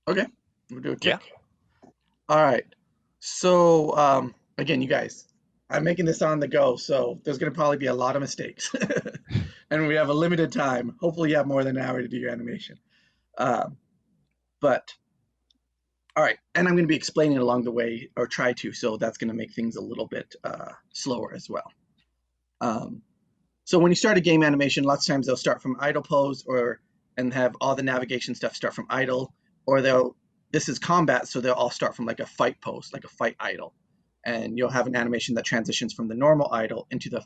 Okay, we'll do a Yeah. kick. All right. So, again, you guys, I'm making this on the go, so there's going to probably be a lot of mistakes. And we have a limited time. Hopefully, you have more than an hour to do your animation. Um, but, all right. And I'm going to be explaining along the way, or try to, so that's going to make things a little bit slower as well. Um, so, when you start a game animation, lots of times they'll start from idle pose and have all the navigation stuff start from idle, or this is combat, so they'll all start from like a fight pose, like a fight idle, and you'll have an animation that transitions from the normal idle into the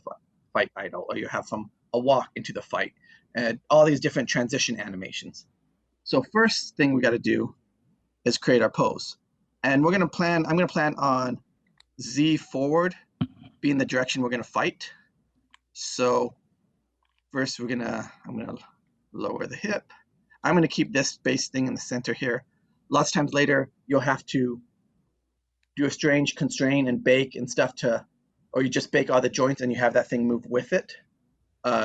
fight idle, or you have from a walk into the fight, and all these different transition animations. So first thing we got to do is create our pose, and I'm gonna plan on Z forward being the direction we're gonna fight. So first I'm gonna lower the hip. I'm going to keep this base thing in the center here. Lots of times later, you'll have to do a strange constrain and bake and stuff or you just bake all the joints and you have that thing move with it,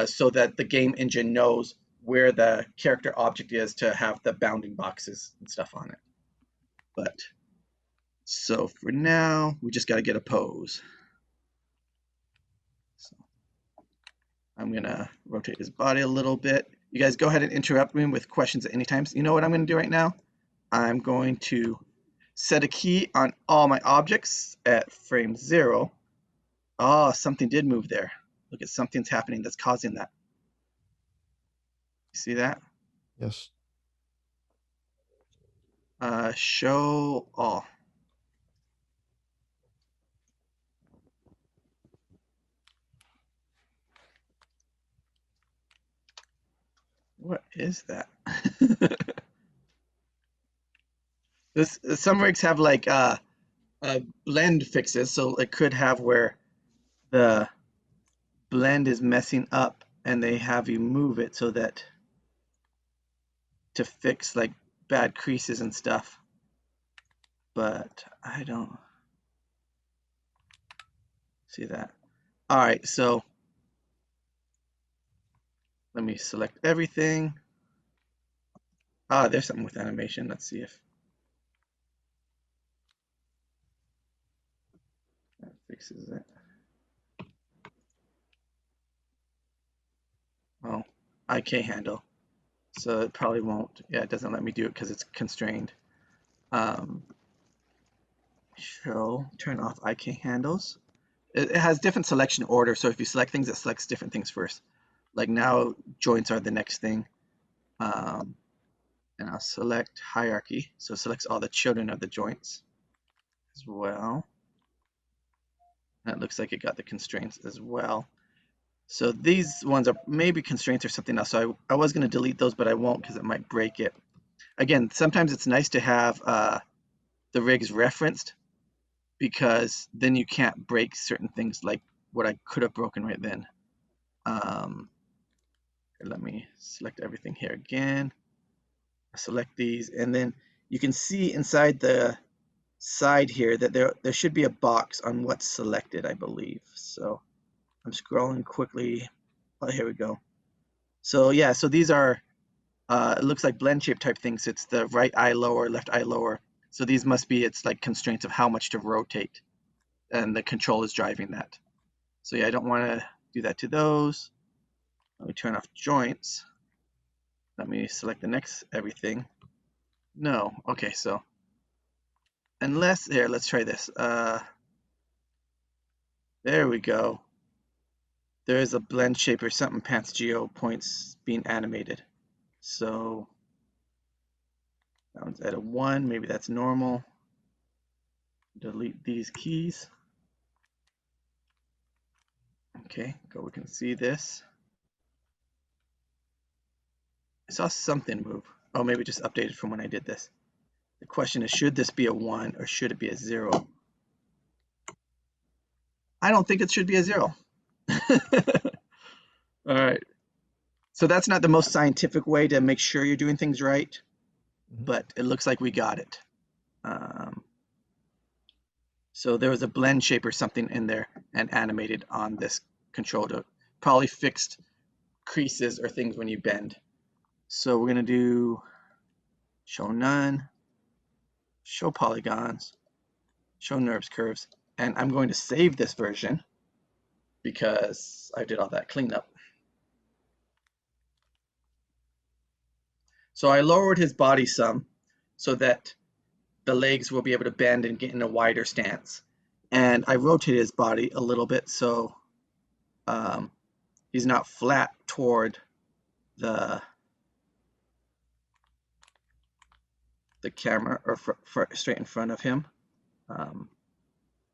so that the game engine knows where the character object is to have the bounding boxes and stuff on it. But so for now, we just got to get a pose. So I'm going to rotate his body a little bit. You guys go ahead and interrupt me with questions at any time. So you know what I'm going to do right now? I'm going to set a key on all my objects at frame 0. Oh, something did move there. Look at something's happening that's causing that. You see that? Yes. Show all. What is that? Some rigs have like blend fixes, so it could have where the blend is messing up and they have you move it so that to fix like bad creases and stuff. But I don't see that. All right, so let me select everything. Ah, there's something with animation. Let's see if that fixes it. Oh, IK handle. So it probably won't. Yeah, it doesn't let me do it because it's constrained. Um, turn off IK handles. It has different selection order. So if you select things, it selects different things first. Like now, joints are the next thing. Um, and I'll select hierarchy. So it selects all the children of the joints as well. That looks like it got the constraints as well. So these ones are maybe constraints or something else. So I was going to delete those, but I won't because it might break it. Again, sometimes it's nice to have the rigs referenced because then you can't break certain things like what I could have broken right then. Let me select everything here again. Select these, and then you can see inside the side here that there should be a box on what's selected, I believe. So I'm scrolling quickly. Oh, here we go. So yeah, so these are it looks like blend shape type things. It's the right eye lower, left eye lower. So these must be its like constraints of how much to rotate, and the control is driving that. So yeah, I don't want to do that to those. Let me turn off joints. Let me select the next everything. No, okay, so unless here, let's try this. There we go. There is a blend shape or something pants geo points being animated. So that one's at a 1, maybe that's normal. Delete these keys. Okay, go, we can see this. I saw something move. Oh, maybe just updated from when I did this. The question is, should this be a 1 or should it be a 0? I don't think it should be a 0. All right. So that's not the most scientific way to make sure you're doing things right, but it looks like we got it. So there was a blend shape or something in there and animated on this control to probably fixed creases or things when you bend. So we're going to do show none. show polygons, show NURBS curves, and I'm going to save this version because I did all that cleanup. So I lowered his body some so that the legs will be able to bend and get in a wider stance. And I rotated his body a little bit so he's not flat toward the camera or straight in front of him.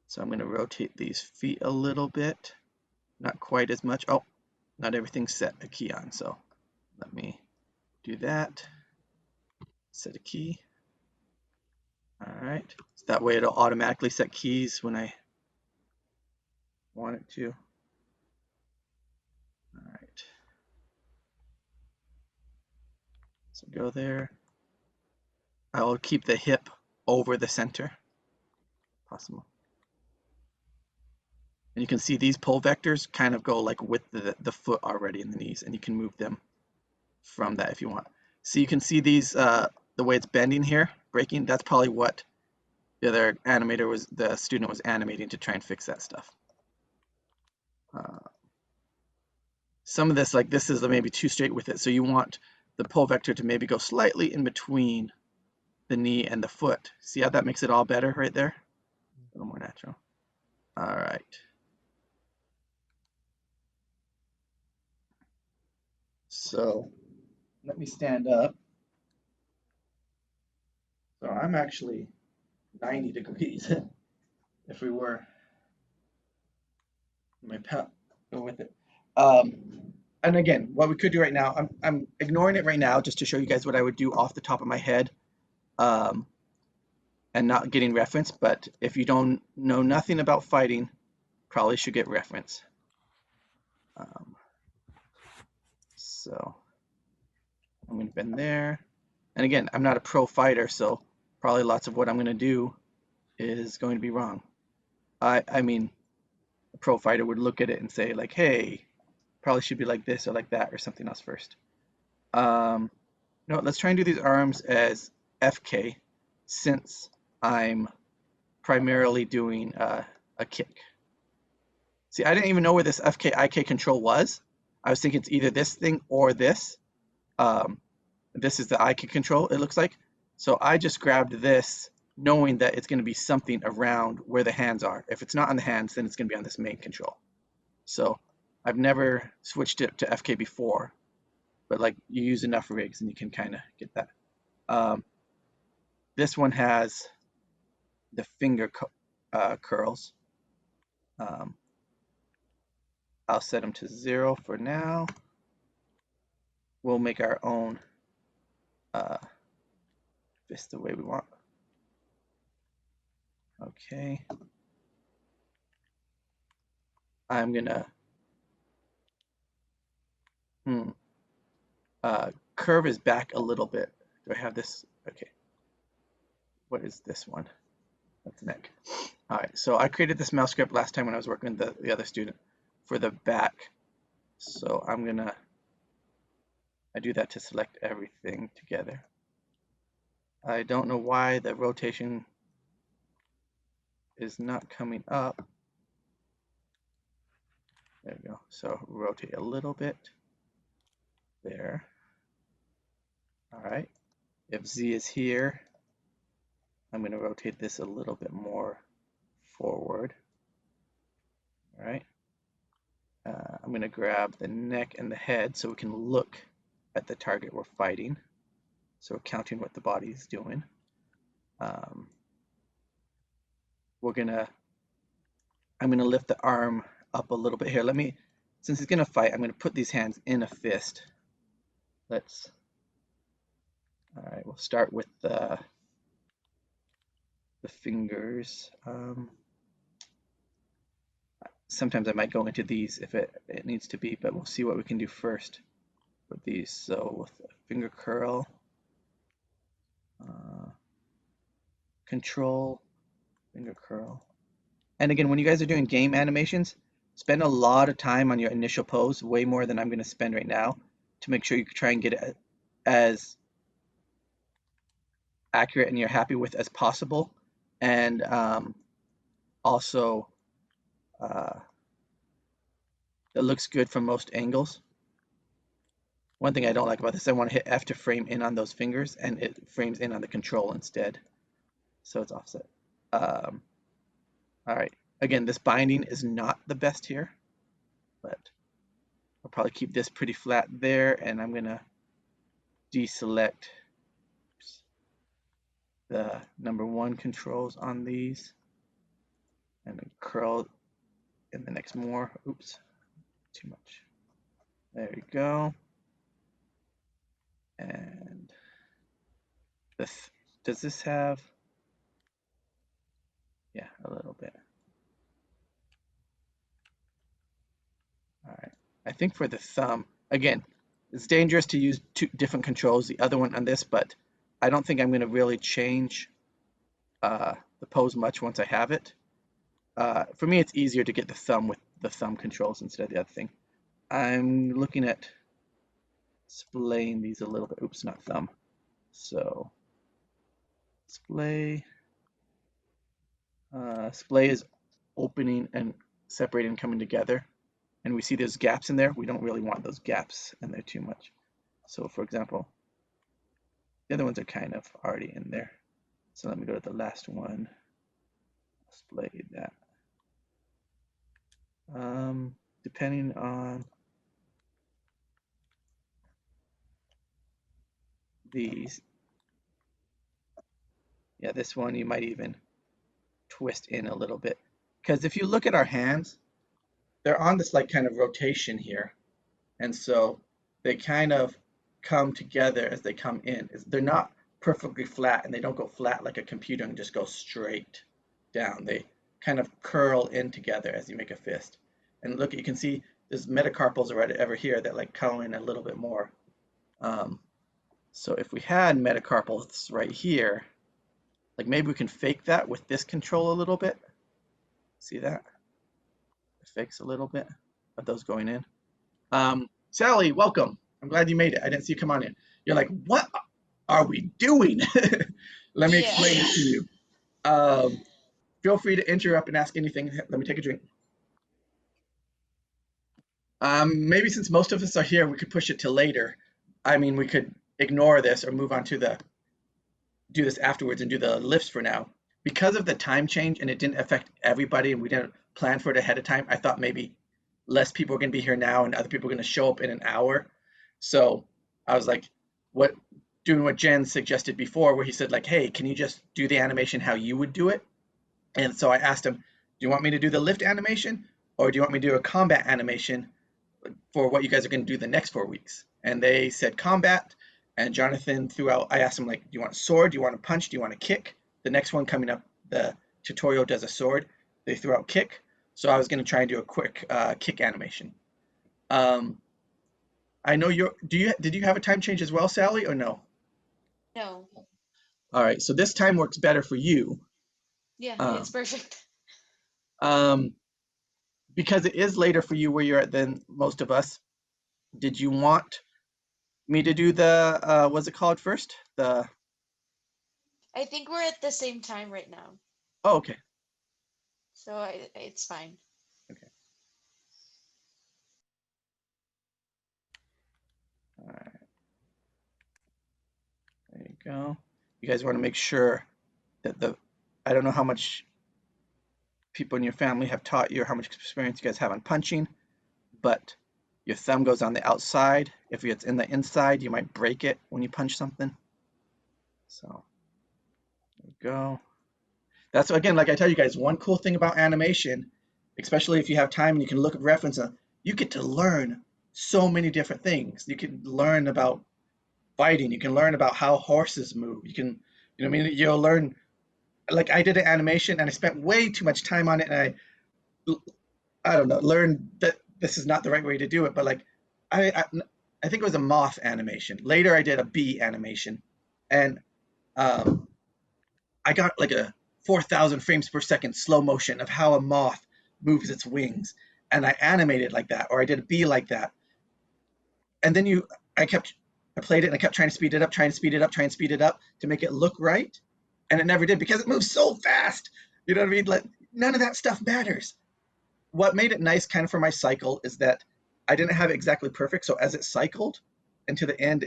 So I'm going to rotate these feet a little bit, not quite as much. Oh, not everything's set a key on, so let me do that. Set a key. All right, so that way it'll automatically set keys when I want it to. All right, so go there. I will keep the hip over the center, possible. And you can see these pull vectors kind of go like with the foot already in the knees, and you can move them from that if you want. So you can see these, the way it's bending here, breaking, that's probably what the other animator was, the student was animating to try and fix that stuff. Some of this, like this is maybe too straight with it, so you want the pull vector to maybe go slightly in between the knee and the foot. See how that makes it all better right there? A little more natural. All right. So let me stand up. So I'm actually 90 degrees if we were my pet go with it. And again, what we could do right now, I'm ignoring it right now just to show you guys what I would do off the top of my head, and not getting reference. But if you don't know nothing about fighting, probably should get reference. So I'm going to bend there. And again, I'm not a pro fighter, so probably lots of what I'm going to do is going to be wrong. I mean, a pro fighter would look at it and say like, hey, probably should be like this or like that or something else first. No, let's try and do these arms as FK since I'm primarily doing a kick. See, I didn't even know where this FK IK control was. I was thinking it's either this thing or this. This is the IK control, it looks like. So I just grabbed this knowing that it's going to be something around where the hands are. If it's not on the hands, then it's going to be on this main control. So I've never switched it to FK before, but like you use enough rigs and you can kind of get that. This one has the finger curls. I'll set them to 0 for now. We'll make our own fist the way we want. Okay. I'm gonna curve his back a little bit. Do I have this? Okay. What is this one? That's neck. All right, so I created this mouse script last time when I was working with the other student for the back. So I do that to select everything together. I don't know why the rotation is not coming up. There we go. So rotate a little bit there. All right. If Z is here, I'm going to rotate this a little bit more forward. All right. I'm going to grab the neck and the head so we can look at the target we're fighting. So we're counting what the body is doing. I'm going to lift the arm up a little bit here. Since he's going to fight, I'm going to put these hands in a fist. All right, we'll start with the fingers. Sometimes I might go into these if it needs to be, but we'll see what we can do first with these. So with the finger curl, control, finger curl. And again, when you guys are doing game animations, spend a lot of time on your initial pose, way more than I'm going to spend right now, to make sure you try and get it as accurate and you're happy with as possible, and also that looks good from most angles. One thing I don't like about this, I want to hit F to frame in on those fingers, and it frames in on the control instead, so it's offset. All right, again, this binding is not the best here, but I'll probably keep this pretty flat there, and I'm gonna deselect the number 1 controls on these, and then curl in the next more. Oops, too much. There we go. And this, does this have, yeah, a little bit. All right, I think for the thumb, again, it's dangerous to use 2 different controls, the other one on this, but I don't think I'm going to really change the pose much once I have it. For me, it's easier to get the thumb with the thumb controls instead of the other thing. I'm looking at splaying these a little bit. Oops, not thumb. So splay. Splay is opening and separating and coming together. And we see there's gaps in there. We don't really want those gaps in there too much. So for example, the other ones are kind of already in there. So let me go to the last one. Splay that. Depending on these, yeah, this one you might even twist in a little bit. Because if you look at our hands, they're on this like kind of rotation here. And so they kind of come together as they come in. They're not perfectly flat, and they don't go flat like a computer and just go straight down. They kind of curl in together as you make a fist. And look, you can see there's metacarpals right over here that like curl in a little bit more. So if we had metacarpals right here, like maybe we can fake that with this control a little bit. See that? It fakes a little bit of those going in. Sally, welcome. I'm glad you made it. I didn't see you come on in. You're like, what are we doing? Let me explain it to you. Feel free to interrupt and ask anything. Let me take a drink. Maybe since most of us are here, we could push it to later. I mean, we could ignore this or move on to do this afterwards and do the lifts for now. Because of the time change and it didn't affect everybody and we didn't plan for it ahead of time, I thought maybe less people are going to be here now and other people are going to show up in an hour. So I was like, doing what Jen suggested before, where he said like, hey, can you just do the animation how you would do it? And so I asked him, do you want me to do the lift animation or do you want me to do a combat animation for what you guys are going to do the next 4 weeks? And they said combat. And Jonathan threw out, I asked him like, do you want a sword? Do you want a punch? Do you want a kick? The next one coming up, the tutorial does a sword. They threw out kick. So I was going to try and do a quick kick animation. I know did you have a time change as well, Sally, or no? No. All right, so this time works better for you. Yeah, it's perfect. Because it is later for you where you're at than most of us. Did you want me to do the, what's it called first? I think we're at the same time right now. Oh, okay. So it's fine. Okay. All right. There you go. You guys want to make sure that I don't know how much people in your family have taught you or how much experience you guys have on punching, but your thumb goes on the outside. If it's in the inside, you might break it when you punch something. So there you go. That's, again, like I tell you guys, one cool thing about animation, especially if you have time and you can look at reference, you get to learn so many different things. You can learn about fighting. You can learn about how horses move. You can, you know what I mean? You'll learn, like I did an animation and I spent way too much time on it, and I don't know, learned that this is not the right way to do it. But like, I, I think it was a moth animation. Later, I did a bee animation, and um, I got like a 4,000 frames per second slow motion of how a moth moves its wings, and I animated like that, or I did a bee like that. And then I kept I played it and I kept trying to speed it up, trying to speed it up, trying to speed it up to make it look right. And it never did because it moves so fast. You know what I mean? Like, none of that stuff matters. What made it nice kind of for my cycle is that I didn't have it exactly perfect. So as it cycled and to the end,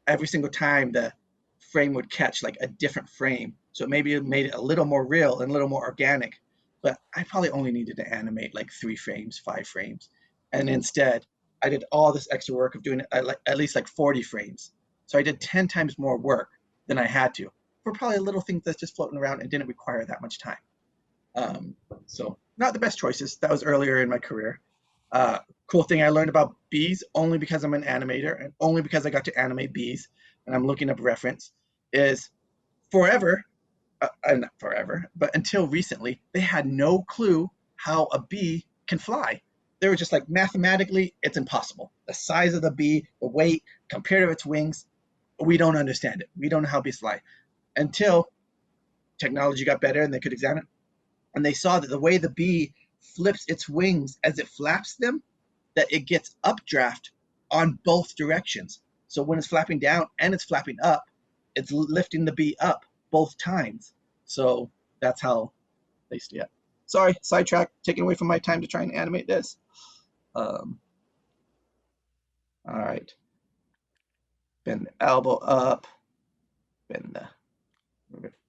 every single time the frame would catch like a different frame. So maybe it made it a little more real and a little more organic. But I probably only needed to animate like 3 frames, 5 frames. And instead, I did all this extra work of doing it at least like 40 frames. So I did 10 times more work than I had to for probably a little thing that's just floating around and didn't require that much time. So not the best choices. That was earlier in my career. Cool thing I learned about bees only because I'm an animator and only because I got to animate bees and I'm looking up reference is forever, not forever, but until recently, they had no clue how a bee can fly. They were just like, mathematically, it's impossible. The size of the bee, the weight, compared to its wings, we don't understand it. We don't know how bees fly. Until technology got better and they could examine it. And they saw that the way the bee flips its wings as it flaps them, that it gets updraft on both directions. So when it's flapping down and it's flapping up, it's lifting the bee up both times. So that's how they see it. Sorry, sidetrack, taking away from my time to try and animate this. All right. Bend the elbow up, bend the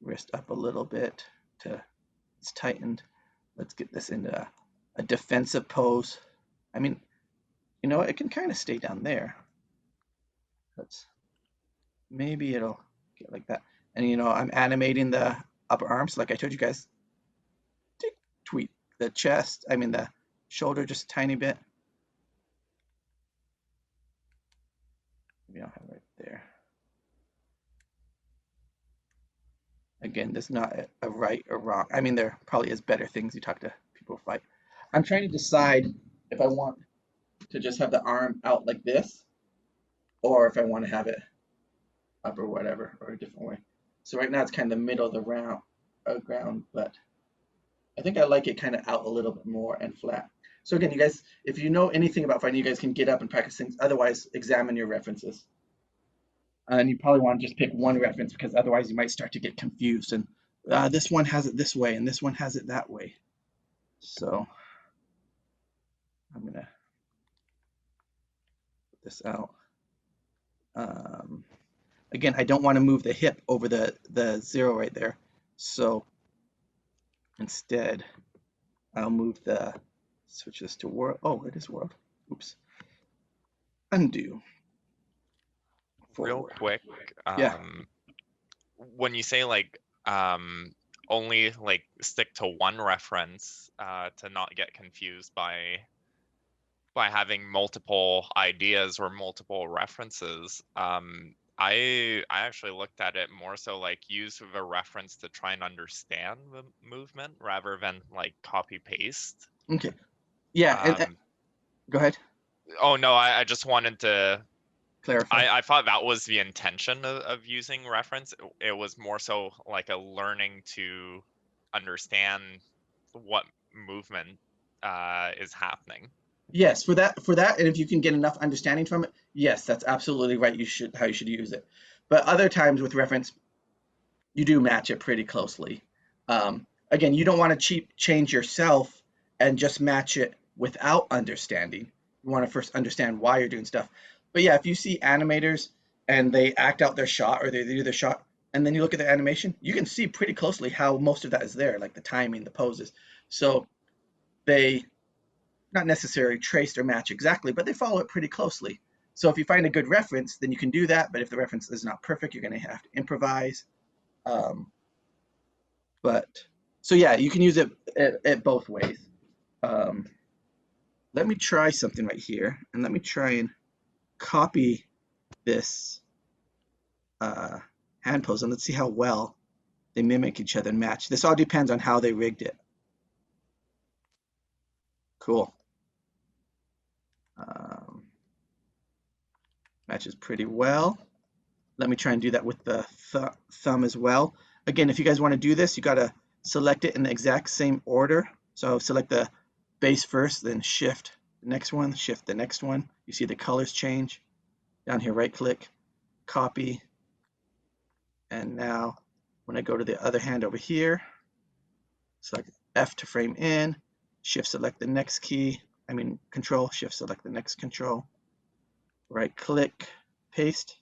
wrist up a little bit to it's tightened. Let's get this into a defensive pose. I mean, you know, it can kind of stay down there. Let's maybe it'll get like that. And you know, I'm animating the upper arms, like I told you guys. Tweak the chest, I mean the shoulder just a tiny bit. Maybe I'll have it right there. Again, there's not a right or wrong. I mean, there probably is better things you talk to people who fight. I'm trying to decide if I want to just have the arm out like this, or if I want to have it up or whatever, or a different way. So right now it's kind of the middle of the ground, but I think I like it kind of out a little bit more and flat. So again, you guys, if you know anything about fighting, you guys can get up and practice things. Otherwise, examine your references. And you probably want to just pick one reference because otherwise you might start to get confused. And this one has it this way and this one has it that way. So I'm going to put this out. Again, I don't want to move the hip over the 0 right there. So instead, I'll move switch this to world. Oh, it is world. Oops. Undo. Real Forward. quick, Yeah. when you say like only like stick to one reference to not get confused by having multiple ideas or multiple references, I actually looked at it more so like use of a reference to try and understand the movement rather than like copy paste. Okay. Yeah. Go ahead. Oh no, I just wanted to Clarify. I thought that was the intention of using reference. It was more so like a learning to understand what movement is happening. Yes, for that, and if you can get enough understanding from it, yes, that's absolutely right. How you should use it. But other times with reference, you do match it pretty closely. Again, you don't want to change yourself and just match it without understanding. You want to first understand why you're doing stuff. But yeah, if you see animators and they act out their shot or they do their shot, and then you look at their animation, you can see pretty closely how most of that is there, like the timing, the poses. So they not necessarily traced or match exactly, but they follow it pretty closely. So if you find a good reference, then you can do that. But if the reference is not perfect, you're going to have to improvise. But so yeah, you can use it at both ways. Let me try something right here, and let me try and copy this hand pose, and let's see how well they mimic each other and match. This all depends on how they rigged it. Cool. Matches pretty well. Let me try and do that with the thumb as well. Again, if you guys want to do this, you got to select it in the exact same order. So select the base first, then shift the next one, shift the next one. You see the colors change. Down here, right click, copy. And now when I go to the other hand over here, select F to frame in, shift select the next key, control, shift select the next control, right click, paste.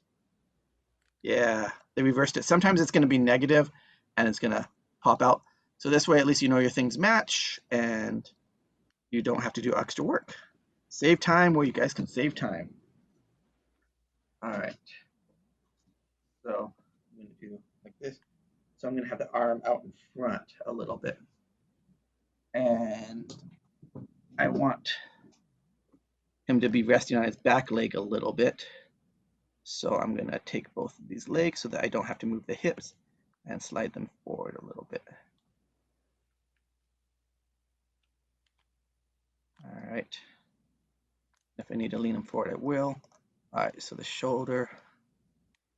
Yeah, they reversed it. Sometimes it's going to be negative and it's going to pop out. So this way, at least you know your things match and you don't have to do extra work. Save time where you guys can save time. All right. So I'm going to do like this. So I'm going to have the arm out in front a little bit. And I want him to be resting on his back leg a little bit. So I'm going to take both of these legs so that I don't have to move the hips and slide them forward a little bit. All right. If I need to lean them forward, I will. All right, so the shoulder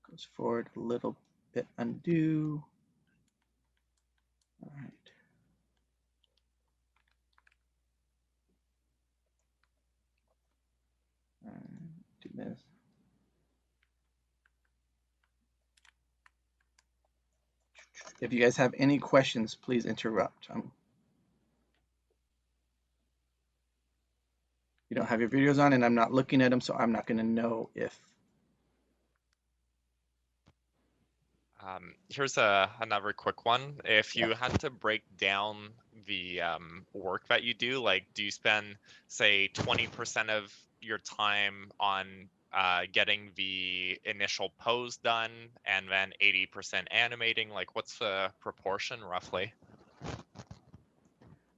goes forward a little bit, undo. All right. Do this. If you guys have any questions, please interrupt. You don't have your videos on and I'm not looking at them, so I'm not going to know if. Here's another quick one. If you had to break down the work that you do, like do you spend, say, 20% of your time on getting the initial pose done and then 80% animating? Like what's the proportion roughly?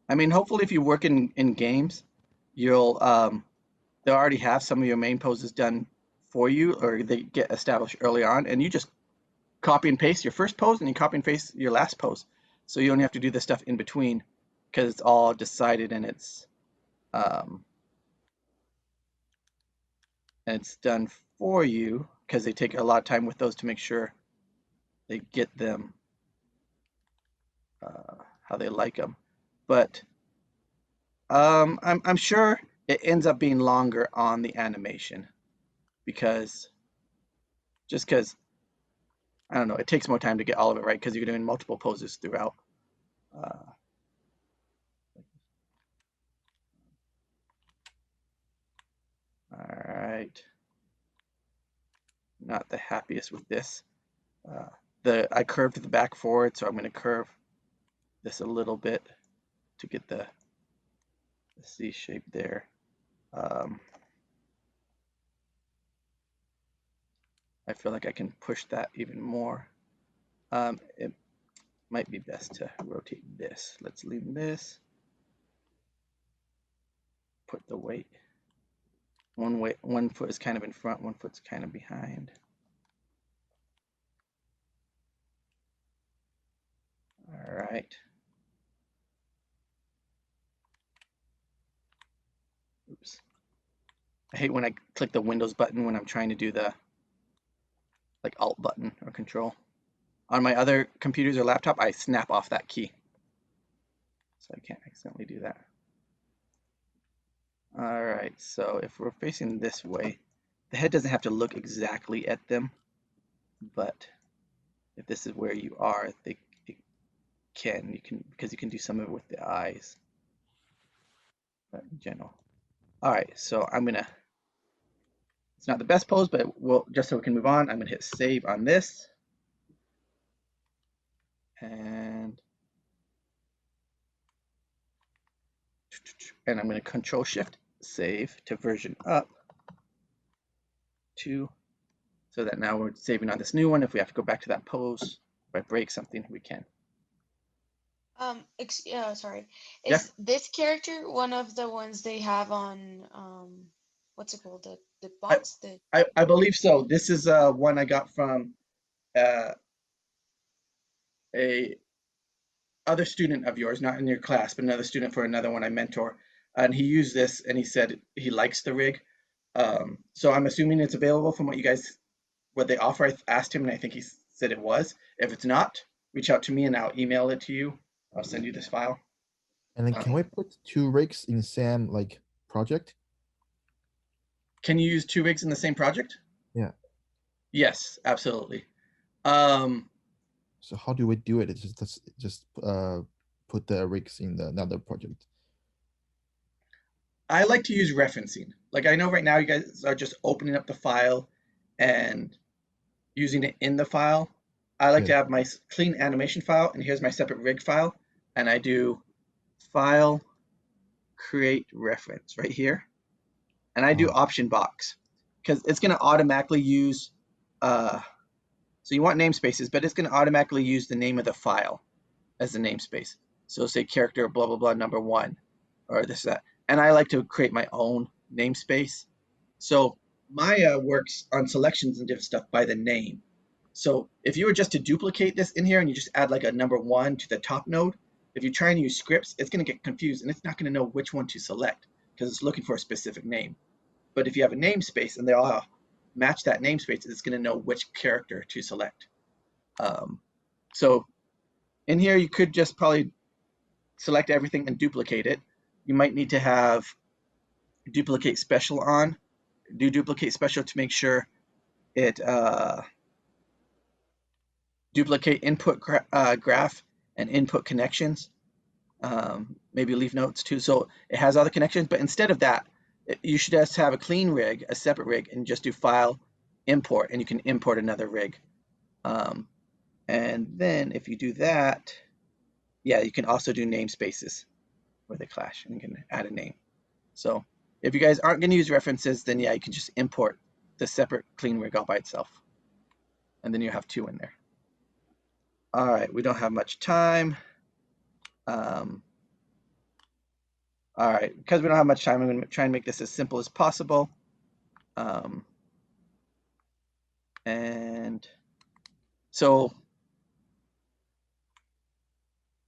Hopefully if you work in games, you'll they'll already have some of your main poses done for you, or they get established early on, and you just copy and paste your first pose and you copy and paste your last pose. So you only have to do the stuff in between because it's all decided and it's done for you, because they take a lot of time with those to make sure they get them how they like them. But I'm sure it ends up being longer on the animation because I don't know, it takes more time to get all of it right because you're doing multiple poses throughout. All right. Not the happiest with this. I curved the back forward, so I'm going to curve this a little bit to get the C shape there. I feel like I can push that even more. It might be best to rotate this. Let's lean this. Put the weight. One foot is kind of in front, one foot's kind of behind. All right. Oops. I hate when I click the Windows button when I'm trying to do the like Alt button or Control. On my other computers or laptop, I snap off that key. So I can't accidentally do that. All right, so if we're facing this way, the head doesn't have to look exactly at them, but if this is where you are, you can, because you can do some of it with the eyes, but in general. All right, so it's not the best pose, but just so we can move on, I'm gonna hit save on this. And I'm going to Control Shift save to version up 2, so that now we're saving on this new one. If we have to go back to that pose, if I break something, we can. Sorry. Yeah. Is this character one of the ones they have on what's it called? The box? I believe so. This is one I got from a other student of yours, not in your class, but another student for another one I mentor. And he used this and he said he likes the rig. So I'm assuming it's available from what they offer. I asked him and I think he said it was. If it's not, reach out to me and I'll email it to you. I'll send you this file. And then can we put 2 rigs in same project? Can you use 2 rigs in the same project? Yeah. Yes, absolutely. So how do we do it? It's just put the rigs in another project. I like to use referencing. Like I know right now you guys are just opening up the file and using it in the file. I like to Yeah. have my clean animation file, and here's my separate rig file, and I do file create reference right here, and I do option box because it's going to automatically use. So you want namespaces, but it's going to automatically use the name of the file as the namespace. So say character blah blah blah number 1, or this that, and I like to create my own namespace. So Maya works on selections and different stuff by the name. So if you were just to duplicate this in here and you just add like a number 1 to the top node, if you try and use scripts, it's going to get confused and it's not going to know which one to select because it's looking for a specific name. But if you have a namespace and they all match that namespace, it's going to know which character to select. So in here, you could just probably select everything and duplicate it. You might need to have duplicate special on. Do duplicate special to make sure it duplicate input graph and input connections. Maybe leave notes too, so it has all the connections. But instead of that, you should just have a clean rig, a separate rig, and just do file import, and you can import another rig. And then if you do that, yeah, you can also do namespaces where they clash, and you can add a name. So if you guys aren't going to use references, then yeah, you can just import the separate clean rig all by itself, and then you have 2 in there. All right, we don't have much time. All right, because we don't have much time, I'm going to try and make this as simple as possible. And so,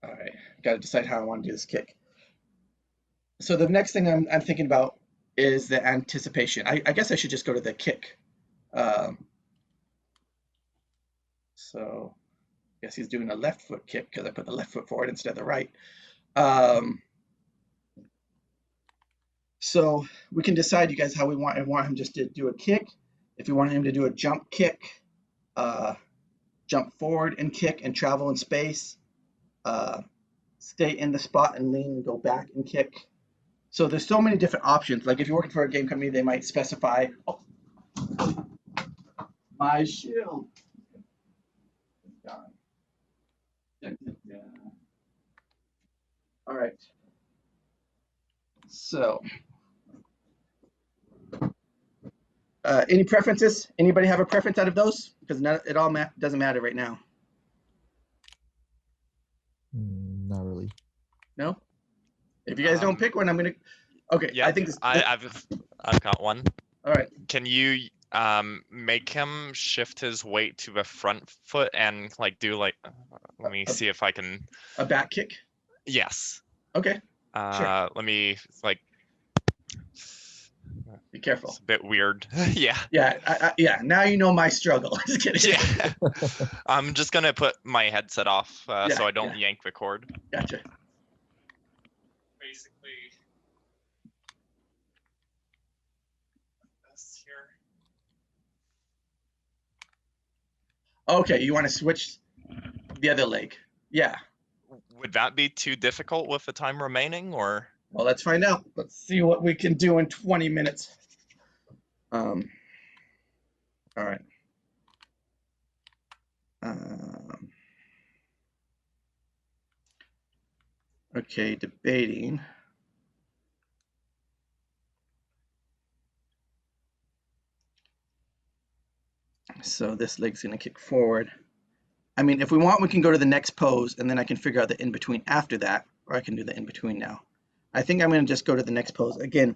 all right, got to decide how I want to do this kick. So the next thing I'm thinking about is the anticipation. I guess I should just go to the kick. So I guess he's doing a left foot kick because I put the left foot forward instead of the right. So we can decide, you guys, how we want. I want him just to do a kick. If you want him to do a jump kick, jump forward and kick and travel in space, stay in the spot and lean and go back and kick. So there's so many different options. Like if you're working for a game company, they might specify, oh, my shield. All right. So, any preferences? Anybody have a preference out of those? Because it all doesn't matter right now. Not really. No. If you guys don't pick one, I'm gonna. Okay. Yeah, I think I've got one. All right. Can you make him shift his weight to the front foot and like do like let me see if I can A back kick. Yes. Okay. Sure. Let me like Be careful. It's a bit weird. Yeah. Yeah. Yeah. Now you know my struggle. Just kidding. Yeah. I'm just gonna put my headset off so I don't yank the cord. Gotcha. Basically, this here. Okay, you want to switch the other leg? Yeah. Would that be too difficult with the time remaining, or? Well, let's find out. Let's see what we can do in 20 minutes. All right. Okay, debating. So this leg's gonna kick forward. I mean, if we want, we can go to the next pose and then I can figure out the in-between after that, or I can do the in-between now. I think I'm gonna just go to the next pose. Again,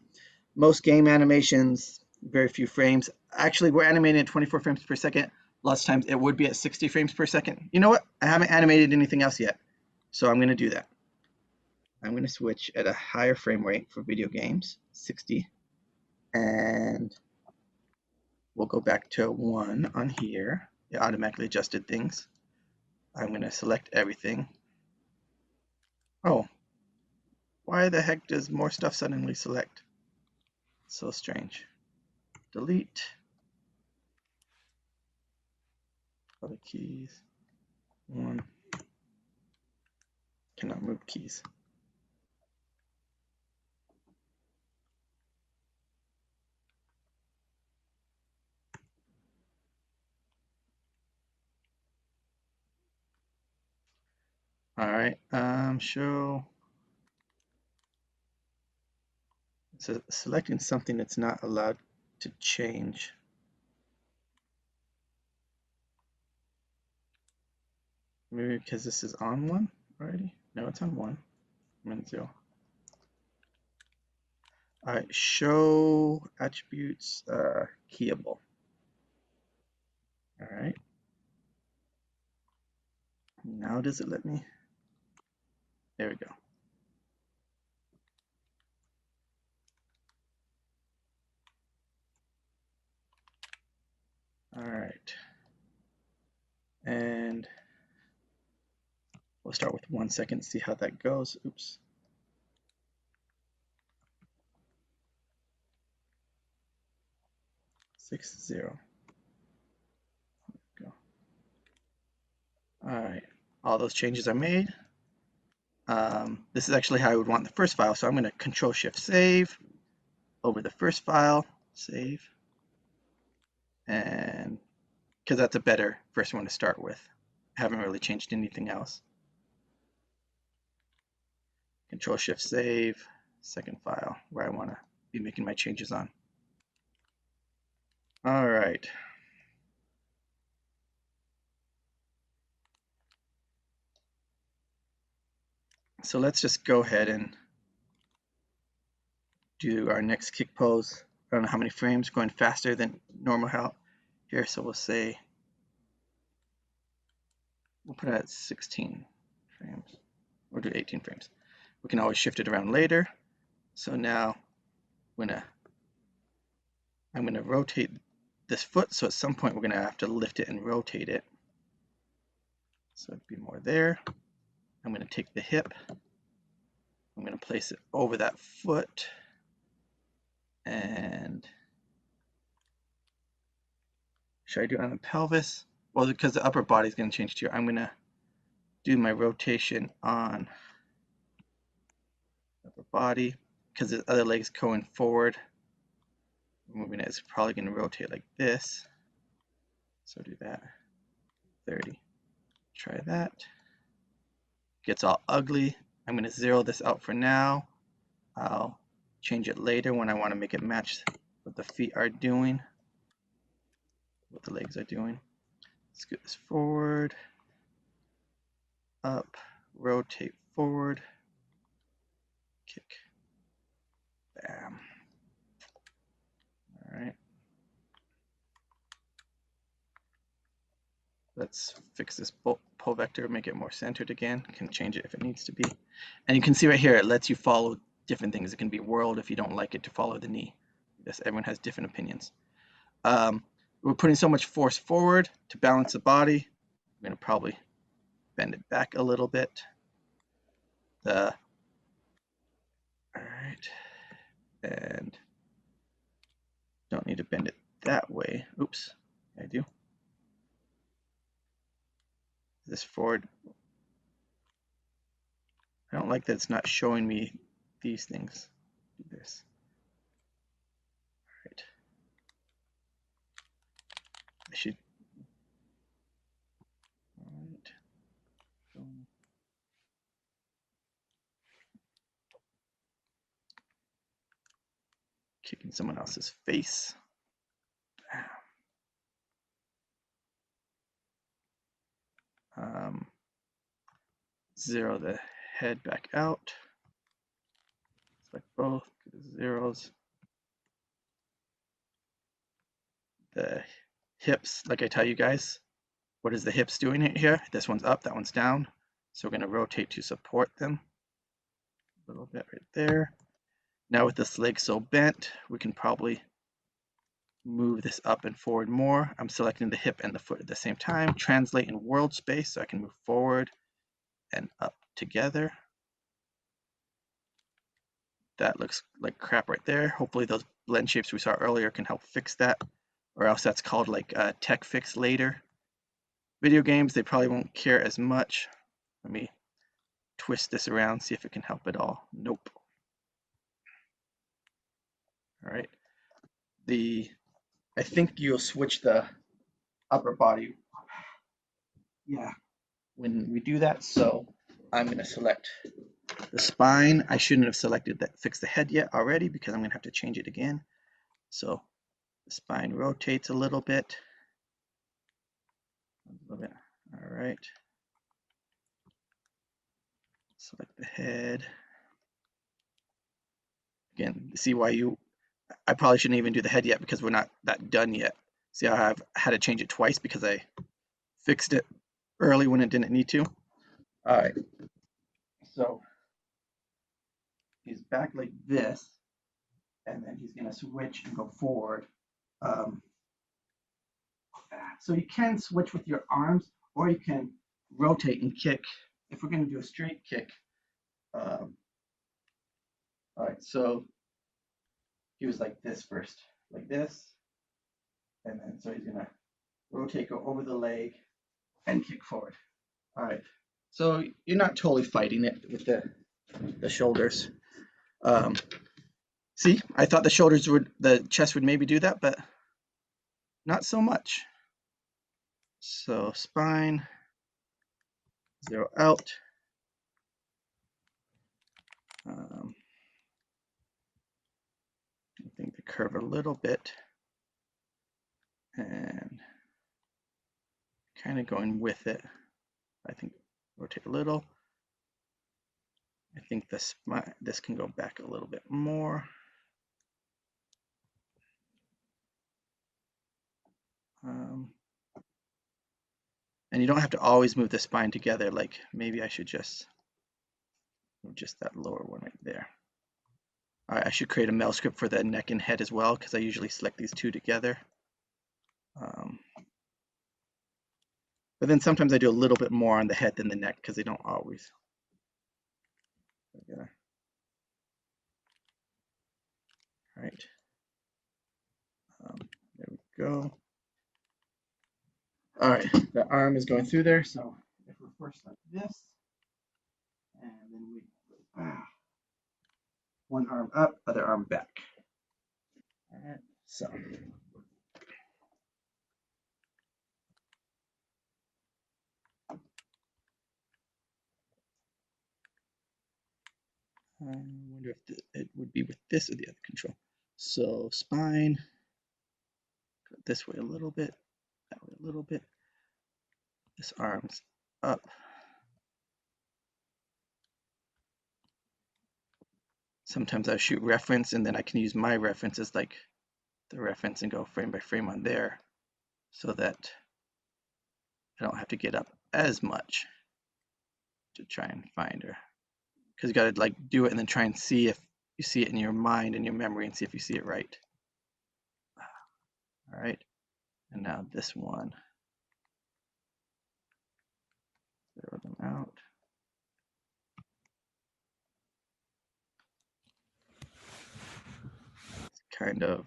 most game animations, very few frames. Actually, we're animating at 24 frames per second. Lots of times it would be at 60 frames per second. You know what? I haven't animated anything else yet. So I'm gonna do that. I'm gonna switch at a higher frame rate for video games, 60. And we'll go back to 1 on here. It automatically adjusted things. I'm going to select everything. Oh, why the heck does more stuff suddenly select? So strange. Delete. Other keys. 1. Cannot move keys. All right, show. So selecting something that's not allowed to change. Maybe because this is on 1 already? No, it's on 1. I'm in 0. All right, show attributes keyable. All right. Now does it let me? There we go. All right. And we'll start with 1 second, see how that goes. Oops. Six, 0. Go. All right. All those changes are made. This is actually how I would want the first file. So I'm going to Control-Shift-Save over the first file, save. And because that's a better first one to start with. I haven't really changed anything else. Control-Shift-Save, second file where I want to be making my changes on. All right. So let's just go ahead and do our next kick pose. I don't know how many frames, going faster than normal how here. So we'll say, we'll put it at 16 frames. We'll do 18 frames. We can always shift it around later. So now I'm gonna rotate this foot. So at some point we're gonna have to lift it and rotate it. So it'd be more there. I'm gonna take the hip. I'm gonna place it over that foot. And should I do it on the pelvis? Well, because the upper body is going to change too, I'm going to do my rotation on upper body because the other leg's going forward. Moving it is probably going to rotate like this. So do that. 30. Try that. Gets all ugly. I'm going to zero this out for now. I'll change it later when I want to make it match what the feet are doing, what the legs are doing. Scoot this forward, up, rotate forward, kick, bam. All right. Let's fix this pull vector, make it more centered again. Can change it if it needs to be. And you can see right here, it lets you follow different things. It can be whirled if you don't like it to follow the knee. Yes, everyone has different opinions. We're putting so much force forward to balance the body. I'm going to probably bend it back a little bit. All right. And don't need to bend it that way. Oops, I do. This forward. I don't like that it's not showing me these things. Do this. All right. I should. All right. Kicking someone else's face. Zero the head back out. Select both, get the zeros. The hips, like I tell you guys, what is the hips doing here? This one's up, that one's down. So we're going to rotate to support them. A little bit right there. Now with this leg so bent, we can probably move this up and forward more. I'm selecting the hip and the foot at the same time. Translate in world space so I can move forward and up together. That looks like crap right there. Hopefully those blend shapes we saw earlier can help fix that, or else that's called like a tech fix later. Video games, they probably won't care as much. Let me twist this around, see if it can help at all. Nope. All right. I think you'll switch the upper body. Yeah, when we do that. So I'm going to select the spine. I shouldn't have selected that, fix the head yet already because I'm going to have to change it again. So the spine rotates a little bit. All right. Select the head. Again, see why I probably shouldn't even do the head yet because we're not that done yet. See how I've had to change it twice because I fixed it early when it didn't need to. All right. So he's back like this, and then he's going to switch and go forward. So you can switch with your arms, or you can rotate and kick. If we're going to do a straight kick, all right. So he was like this first, like this, and then so he's going to rotate, go over the leg, and kick forward. All right. So you're not totally fighting it with the shoulders. See, I thought the chest would maybe do that, but not so much. So spine, 0 out. I think the curve a little bit, and kind of going with it. I think rotate a little. I think this can go back a little bit more. And you don't have to always move the spine together. Like maybe I should just move just that lower one right there. All right, I should create a mail script for the neck and head as well because I usually select these two together. But then sometimes I do a little bit more on the head than the neck because they don't always. All right. There we go. All right, the arm is going through there. So if we're first like this, and then we one arm up, other arm back. All right, so. I wonder if it would be with this or the other control. So spine, go this way a little bit, that way a little bit. This arm's up. Sometimes I shoot reference and then I can use my reference as like the reference and go frame by frame on there so that I don't have to get up as much to try and find her. Because you got to like do it and then try and see if you see it in your mind and your memory and see if you see it right. All right, and now this one. Zero them out. It's kind of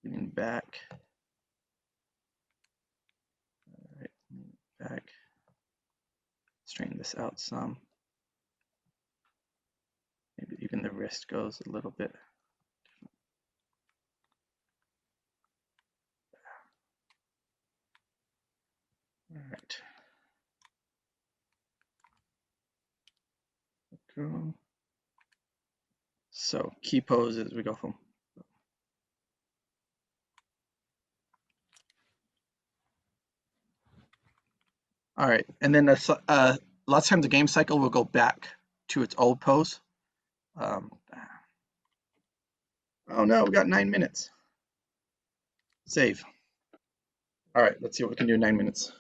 leaning back. All right, back. Straighten this out some. Maybe even the wrist goes a little bit. All right. Go. So key poses we go from. All right, and then lots of times the game cycle will go back to its old pose. Oh no, we got 9 minutes. Save. All right, let's see what we can do in 9 minutes.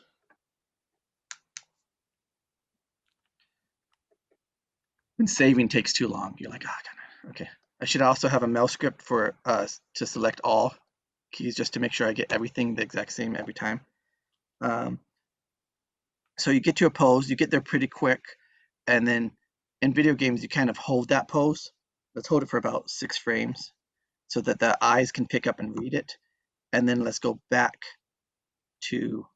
When saving takes too long, you're like, okay. I should also have a mail script for to select all keys just to make sure I get everything the exact same every time. So you get to a pose, you get there pretty quick, and then in video games you kind of hold that pose. Let's hold it for about 6 frames so that the eyes can pick up and read it, and then let's go back to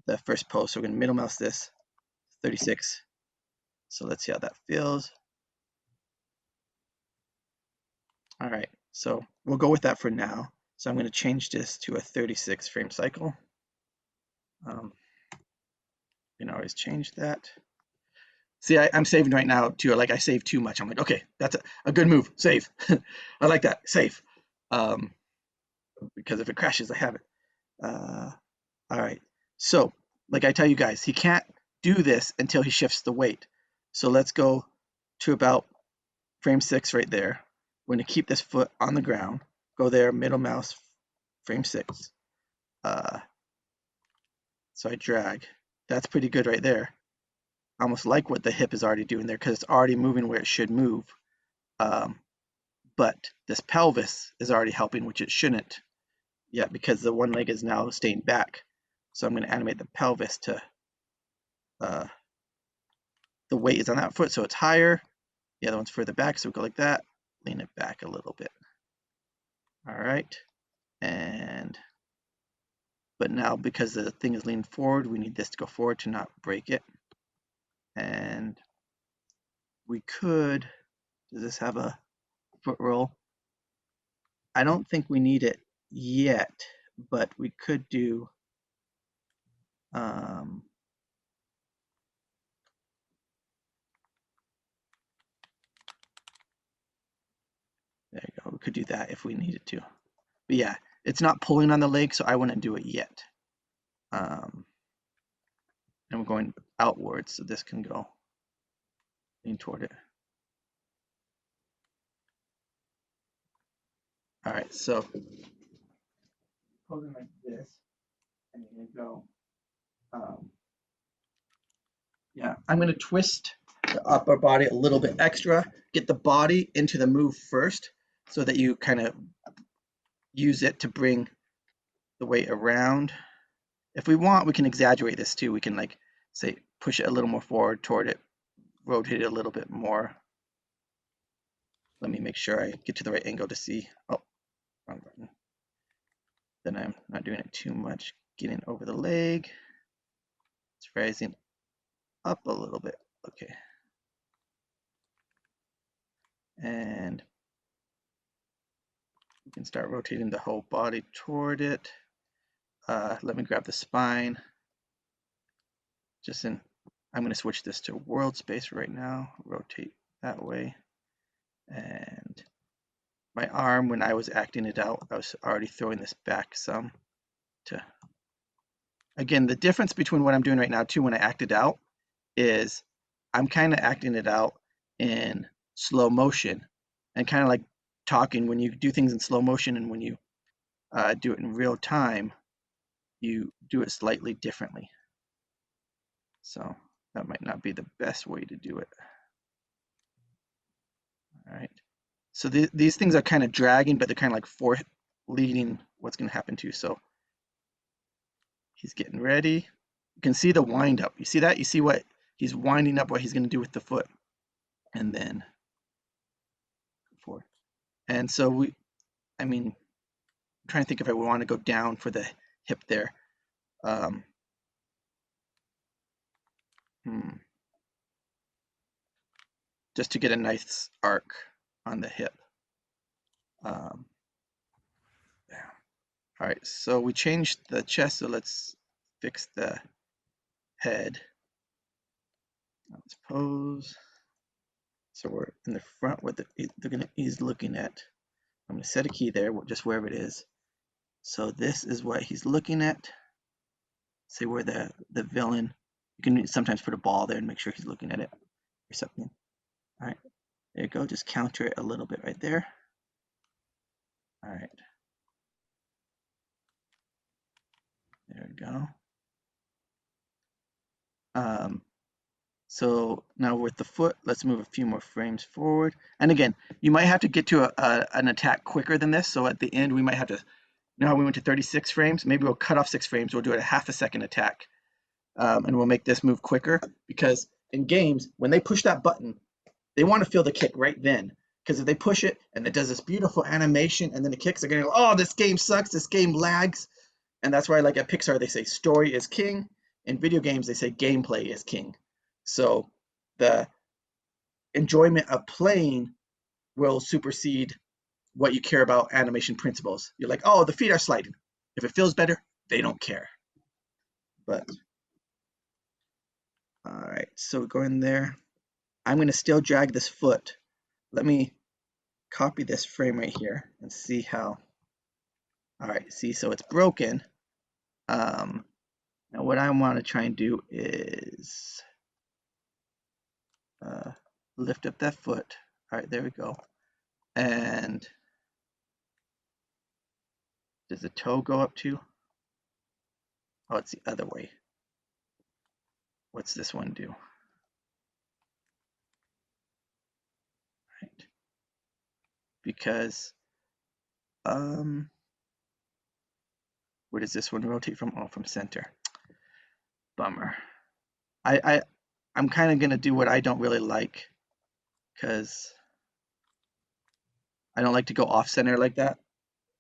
the first pose. So we're gonna middle mouse this, 36. So let's see how that feels. All right, so we'll go with that for now. So I'm gonna change this to a 36 frame cycle. You can always change that. See, I'm saving right now too. Like I saved too much. I'm like, okay, that's a good move. Save. I like that. Save. Because if it crashes, I have it. All right. So, like I tell you guys, he can't do this until he shifts the weight. So let's go to about frame 6 right there. We're going to keep this foot on the ground. Go there, middle mouse, frame 6. So I drag. That's pretty good right there. I almost like what the hip is already doing there because it's already moving where it should move. But this pelvis is already helping, which it shouldn't yet because the one leg is now staying back. So I'm going to animate the pelvis to the weight is on that foot, so it's higher. The other one's further back, so we go like that, lean it back a little bit. All right, but now because the thing is leaning forward, we need this to go forward to not break it. And we could, does this have a foot roll? I don't think we need it yet, but we could do, there you go, we could do that if we needed to. But yeah, it's not pulling on the leg, so I wouldn't do it yet. And we're going outwards, so this can go lean toward it. All right, so posing like this, and you're gonna go. Yeah, I'm gonna twist the upper body a little bit extra, get the body into the move first, so that you kind of use it to bring the weight around. If we want, we can exaggerate this too. We can like say push it a little more forward toward it, rotate it a little bit more. Let me make sure I get to the right angle to see. Oh, wrong button. Then I'm not doing it too much. Getting over the leg. It's rising up a little bit. Okay. And we can start rotating the whole body toward it. Let me grab the spine. I'm going to switch this to world space right now. Rotate that way. And my arm, when I was acting it out, I was already throwing this back some. Again, the difference between what I'm doing right now too when I act it out is I'm kind of acting it out in slow motion and kind of like talking. When you do things in slow motion and when you do it in real time, you do it slightly differently. So that might not be the best way to do it. All right. So these things are kind of dragging, but they're kind of like leading what's going to happen to you. So he's getting ready. You can see the wind up. You see that? You see what he's winding up, what he's going to do with the foot. And then forward. And so I'm trying to think if I want to go down for the hip there. Just to get a nice arc on the hip. Yeah. All right, so we changed the chest, so let's fix the head. Let's pose. So we're in the front where he's looking at. I'm going to set a key there, just wherever it is. So this is what he's looking at. Say where the villain, you can sometimes put a ball there and make sure he's looking at it or something. All right, there you go. Just counter it a little bit right there. All right. There we go. So now with the foot, let's move a few more frames forward. And again, you might have to get to an attack quicker than this. So at the end, we might have to, now we went to 36 frames. Maybe we'll cut off 6 frames. We'll do it a half a second attack. And we'll make this move quicker because in games, when they push that button, they want to feel the kick right then. Because if they push it and it does this beautiful animation and then it kicks, they're going to go, oh, this game sucks. This game lags. And that's why, like at Pixar, they say story is king. in video games, they say gameplay is king. So the enjoyment of playing will supersede what you care about animation principles. You're like, oh, the feet are sliding. If it feels better, they don't care. But all right, so go in there. I'm going to still drag this foot. Let me copy this frame right here and see how. All right, see, so it's broken. Now what I want to try and do is lift up that foot. All right, there we go. And does the toe go up too? Oh, it's the other way. What's this one do? Right. Because where does this one rotate from? Oh, from center. Bummer. I'm kind of gonna do what I don't really like, because I don't like to go off center like that,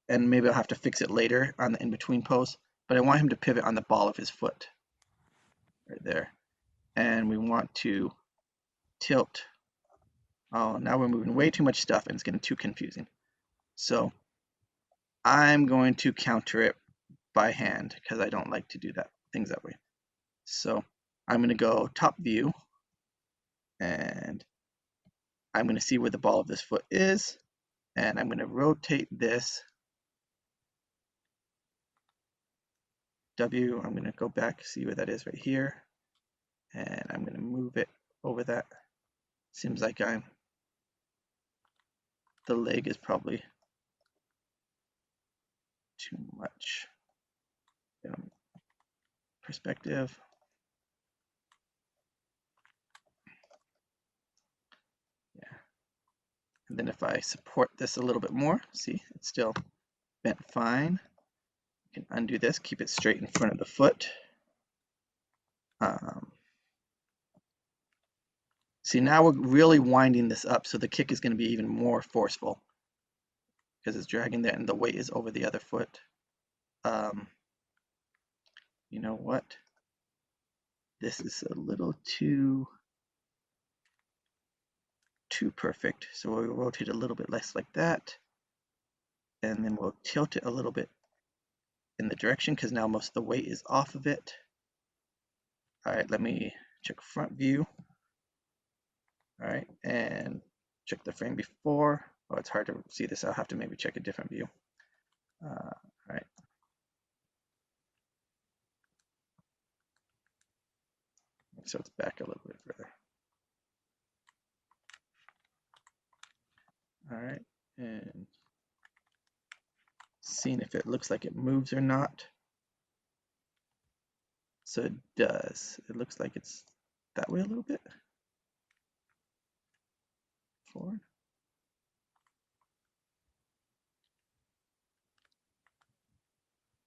and maybe I'll have to fix it later on the in-between pose, but I want him to pivot on the ball of his foot right there, and we want to tilt. Oh, now we're moving way too much stuff and it's getting too confusing. So I'm going to counter it by hand because I don't like to do things that way. So I'm going to go top view, and I'm going to see where the ball of this foot is, and I'm going to rotate this W. I'm going to go back, see where that is right here, and I'm going to move it over that. Seems like the leg is probably too much perspective. Yeah. And then if I support this a little bit more, see, it's still bent fine. You can undo this, keep it straight in front of the foot. See, now we're really winding this up, so the kick is going to be even more forceful because it's dragging there and the weight is over the other foot. You know what? This is a little too perfect, so we'll rotate a little bit less like that, and then we'll tilt it a little bit in the direction because now most of the weight is off of it. All right, let me check front view. All right, and check the frame before. Oh, it's hard to see this. I'll have to maybe check a different view. All right. So it's back a little bit further. All right, and seeing if it looks like it moves or not. So it does. It looks like it's that way a little bit. Forward.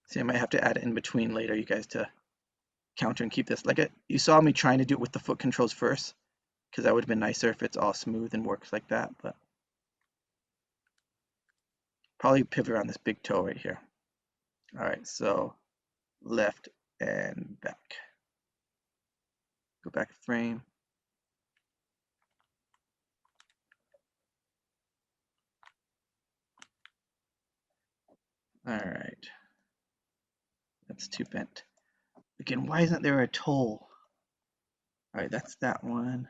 See, I might have to add it in between later, you guys, to counter and keep this. Like you saw me trying to do it with the foot controls first, because that would have been nicer if it's all smooth and works like that, but probably pivot around this big toe right here. All right, so left and back. Go back a frame. All right. That's too bent. Again, why isn't there a toe? All right, that's that one.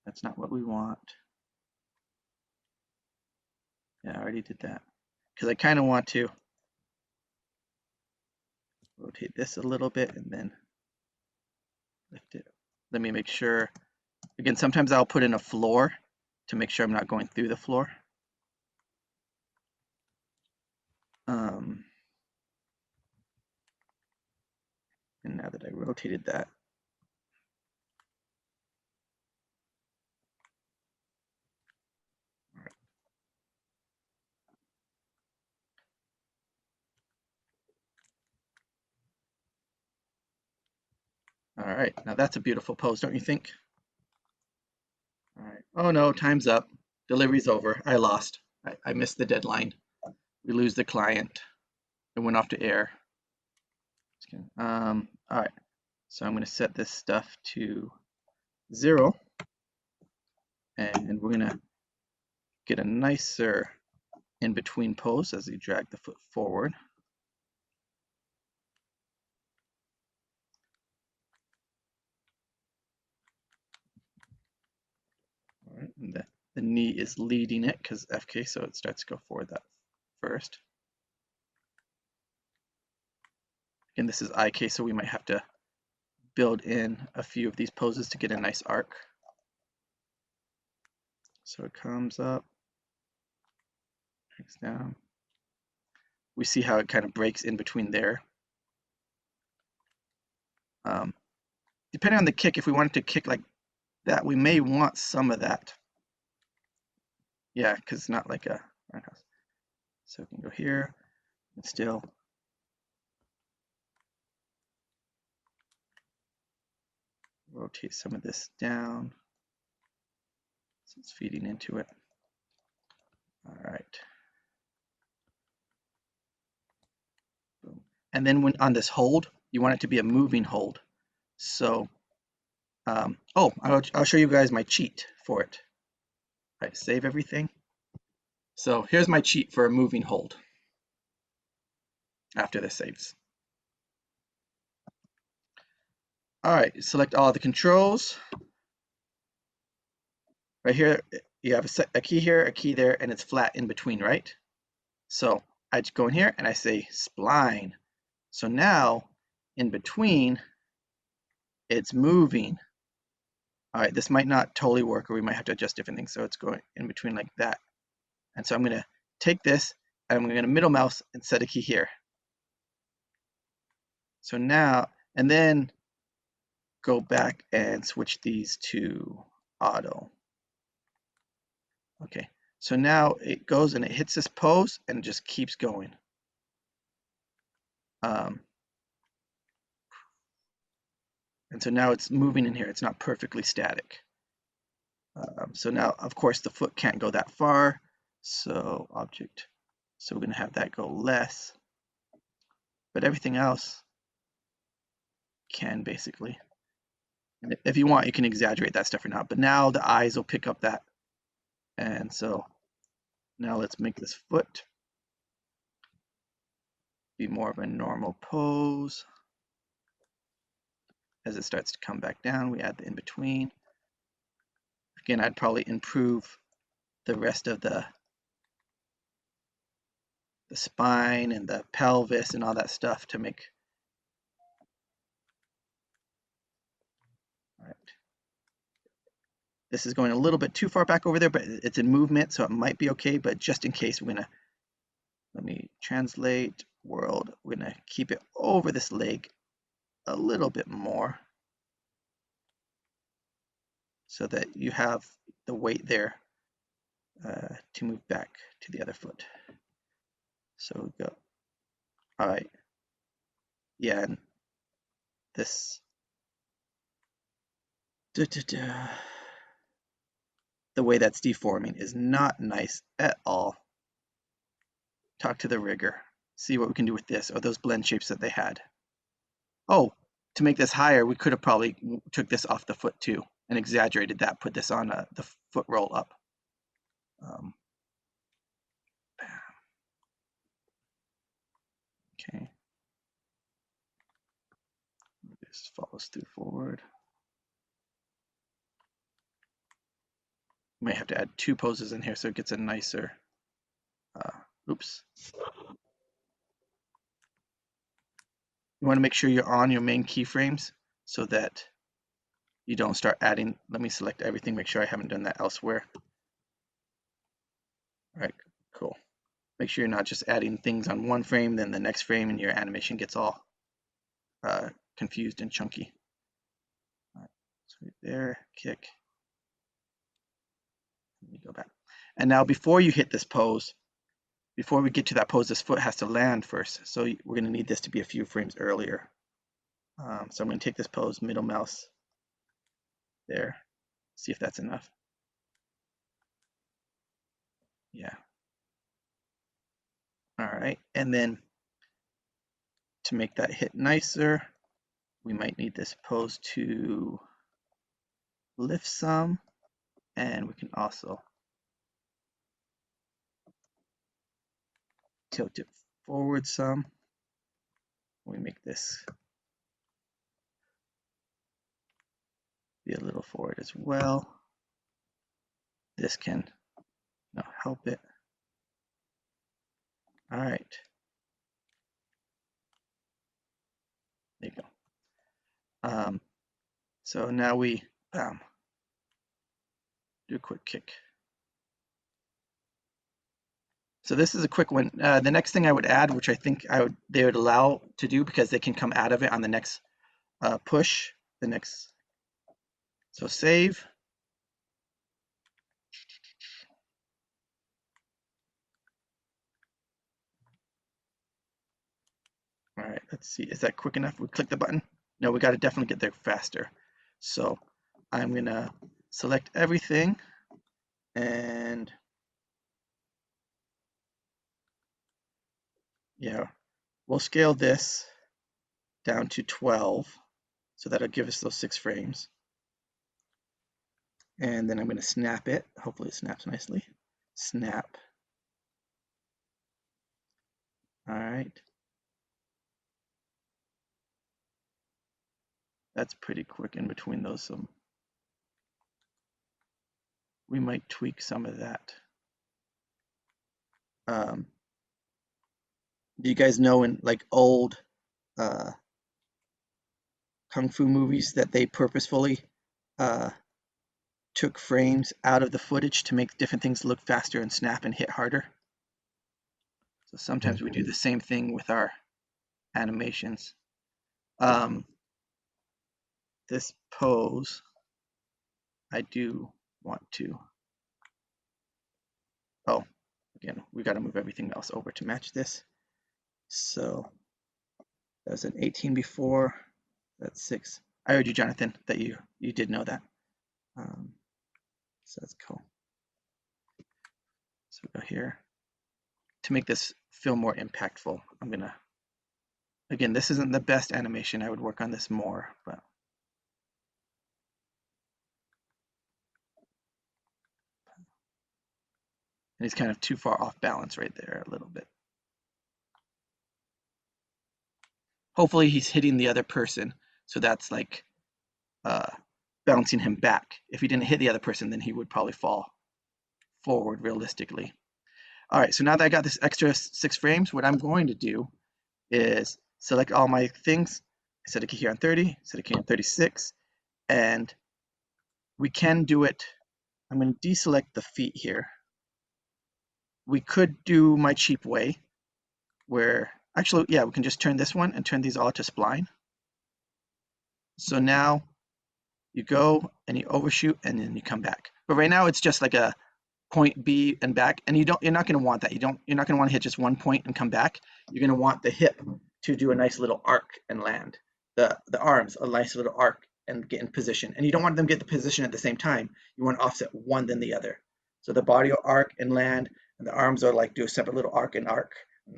That's not what we want. Yeah, I already did that. Because I kind of want to rotate this a little bit and then lift it. Let me make sure. Again, sometimes I'll put in a floor to make sure I'm not going through the floor. And now that I rotated that, all right, now that's a beautiful pose, don't you think? All right. Oh no, time's up. Delivery's over. I lost. I missed the deadline. We lose the client. It went off to air. kidding. All right, so I'm going to set this stuff to 0, and we're going to get a nicer in between pose as you drag the foot forward. All right, and the knee is leading it because FK, so it starts to go forward that first. Again, this is IK, so we might have to build in a few of these poses to get a nice arc. So it comes up, breaks down. We see how it kind of breaks in between there. Depending on the kick, if we wanted to kick like that, we may want some of that. Yeah, because it's not like a roundhouse. So we can go here and still rotate some of this down. So it's feeding into it. All right. Boom. And then when on this hold, you want it to be a moving hold. So, I'll show you guys my cheat for it. All right, save everything. So here's my cheat for a moving hold after this saves. All right, select all the controls. Right here, you have a key here, a key there, and it's flat in between, right? So I just go in here and I say spline. So now in between, it's moving. All right, this might not totally work, or we might have to adjust different things. So it's going in between like that. And so I'm going to take this and I'm going to middle mouse and set a key here. So now, and then go back and switch these to auto. Okay, so now it goes and it hits this pose and it just keeps going. And so now it's moving in here. It's not perfectly static. So now, of course, the foot can't go that far. So object. So we're going to have that go less. But everything else can basically. And if you want, you can exaggerate that stuff or not. But now the eyes will pick up that. And so now let's make this foot be more of a normal pose. As it starts to come back down, we add the in-between. Again, I'd probably improve the rest of the spine and the pelvis and all that stuff to make. All right. This is going a little bit too far back over there, but it's in movement, so it might be okay. But just in case, we're gonna, let me translate world. We're gonna keep it over this leg a little bit more so that you have the weight there to move back to the other foot. So we go, all right. Yeah, and this, the way that's deforming is not nice at all. Talk to the rigger, see what we can do with this, or those blend shapes that they had. Oh, to make this higher, we could have probably took this off the foot too and exaggerated that, put this on the foot roll up. Okay. This follows through forward. Might have to add 2 poses in here so it gets a nicer, oops. You want to make sure you're on your main keyframes so that you don't start adding. Let me select everything, make sure I haven't done that elsewhere. All right, cool. Make sure you're not just adding things on one frame, then the next frame, and your animation gets all confused and chunky. All right, so right there, kick. Let me go back. And now before you hit this pose, before we get to that pose, this foot has to land first. So we're going to need this to be a few frames earlier. So I'm going to take this pose, middle mouse there, see if that's enough. Yeah. All right, and then to make that hit nicer, we might need this pose to lift some, and we can also tilt it forward some. We make this be a little forward as well. This can help it. All right. There you go. So now we do a quick kick. So this is a quick one. The next thing I would add, which I think they would allow to do because they can come out of it on the next push, so save. All right, let's see. Is that quick enough? We click the button. No, we got to definitely get there faster. So I'm gonna select everything and yeah, we'll scale this down to 12. So that'll give us those 6 frames. And then I'm going to snap it. Hopefully it snaps nicely. Snap. All right. That's pretty quick in between those. So we might tweak some of that. Do you guys know in like old kung fu movies that they purposefully took frames out of the footage to make different things look faster and snap and hit harder? So sometimes we do the same thing with our animations. This pose, I do want to, oh, again, we got to move everything else over to match this. So that was an 18 before, that's 6. I heard you, Jonathan, that you did know that. So that's cool. So we go here. To make this feel more impactful, I'm gonna, again, this isn't the best animation. I would work on this more, but. And he's kind of too far off balance right there a little bit. Hopefully he's hitting the other person. So that's like bouncing him back. If he didn't hit the other person, then he would probably fall forward realistically. All right, so now that I got this extra 6 frames, what I'm going to do is select all my things, set a key here on 30, set a key on 36, and we can do it. I'm going to deselect the feet here. We could do my cheap way where, actually, yeah, we can just turn this one and turn these all to spline. So now you go and you overshoot and then you come back. But right now it's just like a point B and back, and you're not going to want that. You're not going to want to hit just one point and come back. You're going to want the hip to do a nice little arc and land. The arms a nice little arc and get in position. And you don't want them to get the position at the same time. You want to offset one then the other. So the body will arc and land, and the arms are like do a separate little arc and arc,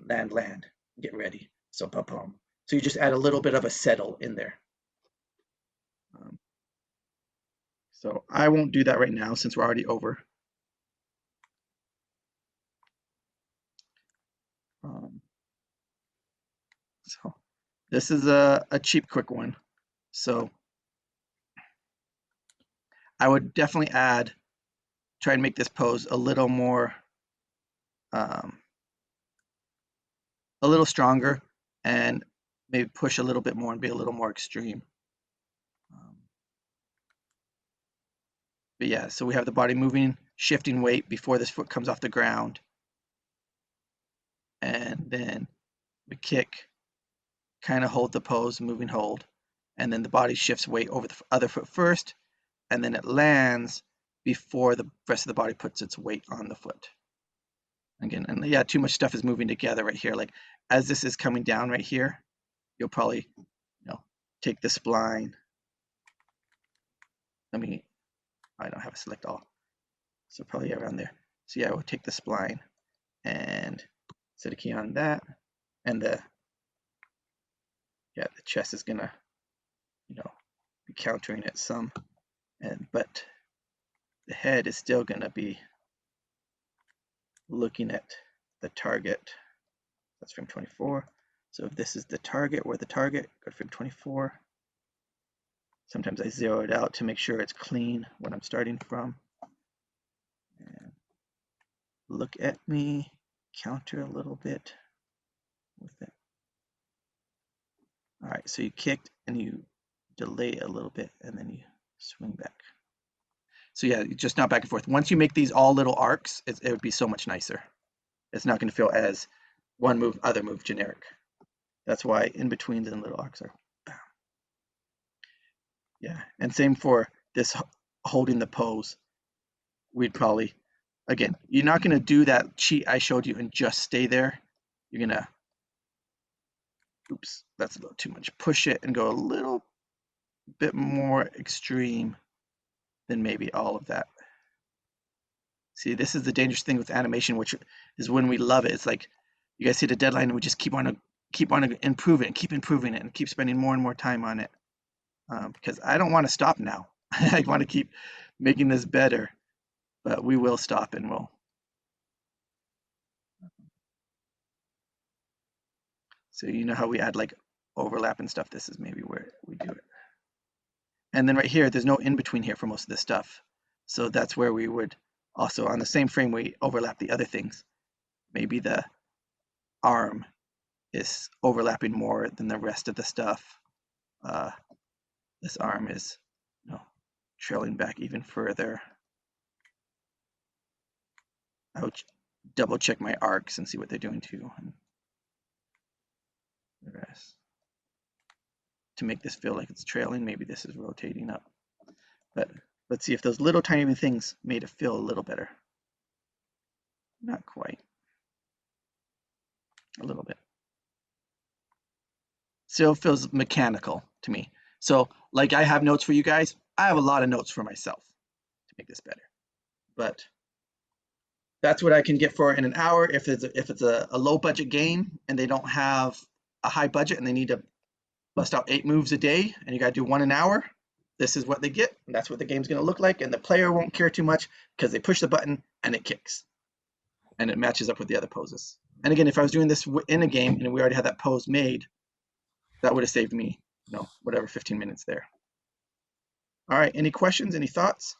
land, get ready. So boom. So you just add a little bit of a settle in there. So I won't do that right now since we're already over. So this is a cheap, quick one. So I would definitely try and make this pose a little more, a little stronger, and maybe push a little bit more and be a little more extreme. But yeah, so we have the body moving, shifting weight before this foot comes off the ground. And then we kick, kind of hold the pose, moving hold. And then the body shifts weight over the other foot first, and then it lands before the rest of the body puts its weight on the foot. Again, and yeah, too much stuff is moving together right here. Like as this is coming down right here, you'll probably, take the spline. I don't have a select all. So probably around there. So yeah, we'll take the spline and set a key on that and the yeah, the chest is gonna, you know, be countering it some, but the head is still gonna be looking at the target. That's frame 24. So if this is the target, we're the target, go to frame 24. Sometimes I zero it out to make sure it's clean when I'm starting from. And look at me, counter a little bit with it. All right, so you kicked and you delay a little bit and then you swing back. So yeah, just not back and forth. Once you make these all little arcs, it would be so much nicer. It's not going to feel as one move, other move generic. That's why in betweens and little arcs are. Yeah, and same for this holding the pose. We'd probably, again, you're not going to do that cheat I showed you and just stay there. You're going to, oops, that's a little too much. Push it and go a little bit more extreme than maybe all of that. See, this is the dangerous thing with animation, which is when we love it. It's like you guys hit a deadline and we just keep on improving it, keep improving it, and keep spending more and more time on it. Because I don't want to stop now. I want to keep making this better, but we will stop and we'll. So you know how we add like overlap and stuff. This is maybe where we do it. And then right here, there's no in between here for most of this stuff. So that's where we would also on the same frame we overlap the other things. Maybe the arm is overlapping more than the rest of the stuff. This arm is, trailing back even further. I would double check my arcs and see what they're doing too. And the rest. To make this feel like it's trailing, maybe this is rotating up. But let's see if those little tiny things made it feel a little better. Not quite. A little bit. Still feels mechanical to me. So like I have notes for you guys, I have a lot of notes for myself to make this better. But that's what I can get for in an hour. If it's a low budget game and they don't have a high budget and they need to bust out 8 moves a day and you got to do 1 an hour, this is what they get. And that's what the game's going to look like. And the player won't care too much because they push the button and it kicks. And it matches up with the other poses. And again, if I was doing this in a game and we already had that pose made, that would have saved me, whatever, 15 minutes there. All right, any questions, any thoughts?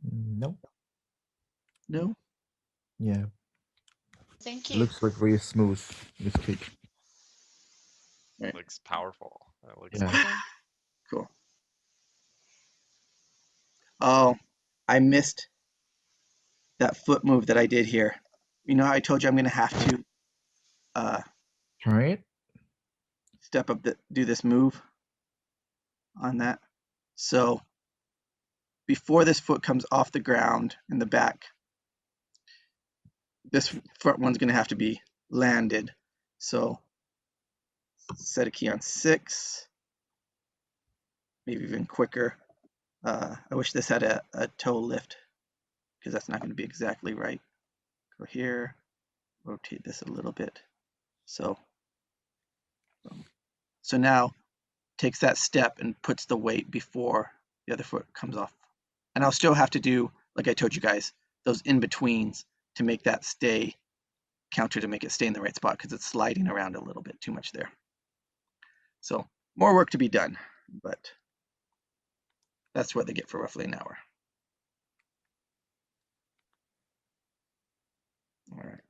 No. No? Yeah. Thank It you. looks like very smooth, this kick. Right. Looks powerful. That looks Yeah. Okay. Cool. Oh, I missed that foot move that I did here. You know how I told you I'm going to have to Try it. step up, do this move on that. So before this foot comes off the ground in the back, this front one's going to have to be landed. So set a key on 6, maybe even quicker. I wish this had a toe lift because that's not going to be exactly right. Go here, rotate this a little bit. So now takes that step and puts the weight before the other foot comes off. And I'll still have to do, like I told you guys, those in-betweens to make that stay counter, to make it stay in the right spot because it's sliding around a little bit too much there. So more work to be done, but that's what they get for roughly an hour. All right.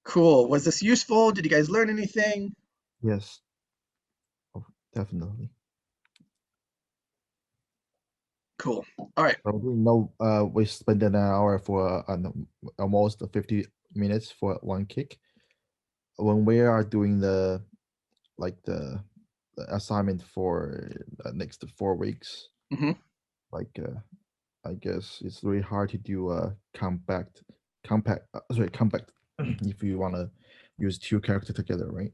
Cool. Was this useful? Did you guys learn anything? Yes. Oh, definitely. Cool. All right. Probably no. We spent an hour for almost 50 minutes for one kick. When we are doing the assignment for the next 4 weeks, Mm-hmm. I guess it's really hard to do compact if you want to use 2 characters together, right?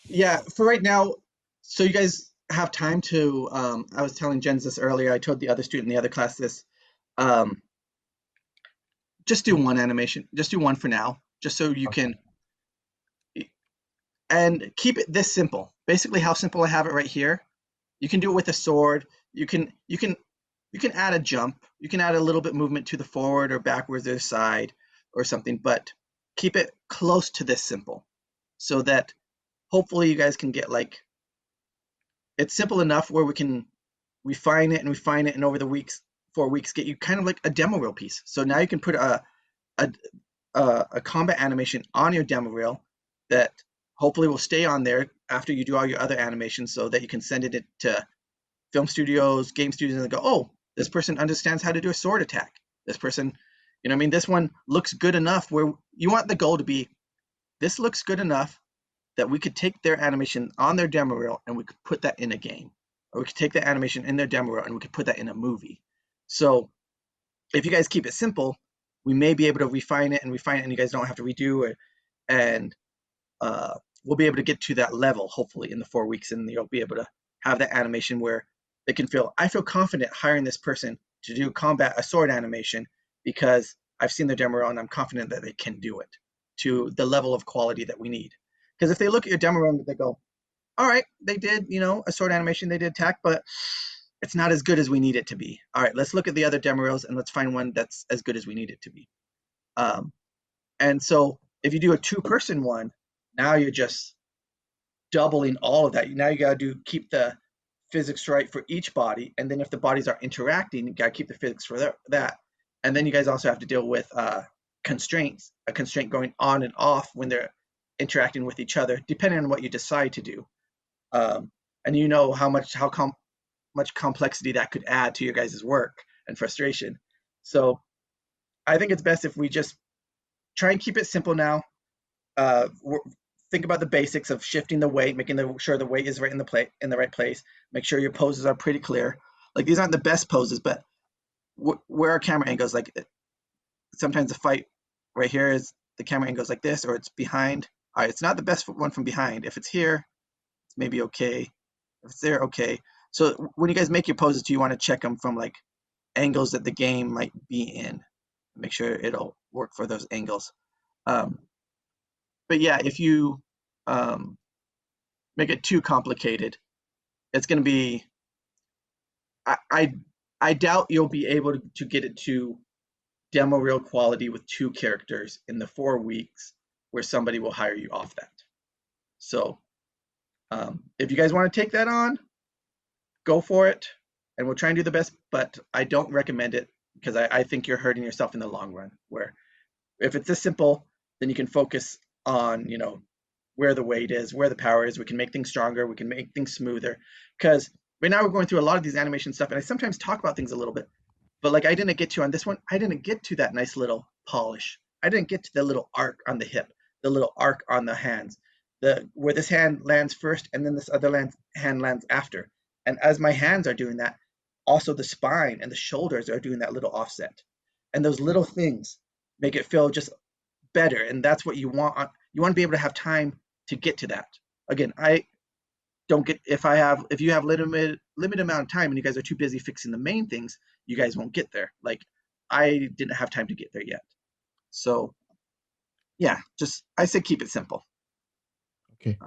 Yeah, for right now, so you guys have time to, I was telling Jens this earlier, I told the other student in the other class this, just do one animation, just do one for now, just so you can, and keep it this simple. Basically how simple I have it right here. You can do it with a sword. You can add a jump. You can add a little bit movement to the forward or backwards or the side or something, but keep it close to this simple so that hopefully you guys can get like, it's simple enough where we can refine it and over the 4 weeks get you kind of like a demo reel piece. So now you can put a combat animation on your demo reel that hopefully will stay on there after you do all your other animations, so that you can send it to film studios, game studios, and they go, oh, this person understands how to do a sword attack. This person, you know what I mean? This one looks good enough where you want the goal to be, this looks good enough that we could take their animation on their demo reel and we could put that in a game. Or we could take the animation in their demo reel and we could put that in a movie. So if you guys keep it simple, we may be able to refine it and you guys don't have to redo it. And we'll be able to get to that level, hopefully, in the 4 weeks, and you'll be able to have that animation where they can feel, I feel confident hiring this person to do a sword animation because I've seen their demo reel and I'm confident that they can do it to the level of quality that we need. Because if they look at your demo reel and they go, all right, they did, a sword animation, they did attack, but it's not as good as we need it to be. All right, let's look at the other demo reels and let's find one that's as good as we need it to be. And so if you do a 2-person one, now you're just doubling all of that. Now you got to keep the physics right for each body, and then if the bodies are interacting, you got to keep the physics for that. And then you guys also have to deal with constraints, a constraint going on and off when they're interacting with each other, depending on what you decide to do. And you know how much complexity that could add to your guys' work and frustration. So I think it's best if we just try and keep it simple now. Think about the basics of shifting the weight, making sure the weight is right in the right place. Make sure your poses are pretty clear. Like, these aren't the best poses, but where our camera angles, like sometimes the fight right here is the camera angles like this, or it's behind. All right, it's not the best one from behind. If it's here, it's maybe okay. If it's there, okay. So when you guys make your poses, you want to check them from like angles that the game might be in. Make sure it'll work for those angles. But yeah, if you make it too complicated, it's going to be, I doubt you'll be able to get it to demo reel quality with 2 characters in the 4 weeks where somebody will hire you off that. So if you guys want to take that on, go for it, and we'll try and do the best, but I don't recommend it because I think you're hurting yourself in the long run. Where if it's this simple, then you can focus on, where the weight is, where the power is. We can make things stronger. We can make things smoother. Because right now we're going through a lot of these animation stuff, and I sometimes talk about things a little bit, but like I didn't get to on this one, I didn't get to that nice little polish. I didn't get to the little arc on the hip, the little arc on the hands, where this hand lands first and then this other hand lands after. And as my hands are doing that, also the spine and the shoulders are doing that little offset. And those little things make it feel just better. And that's what you want. You want to be able to have time to get to that. Again, I don't get, if you have limited amount of time and you guys are too busy fixing the main things, you guys won't get there. Like, I didn't have time to get there yet. So yeah, I say keep it simple. Okay.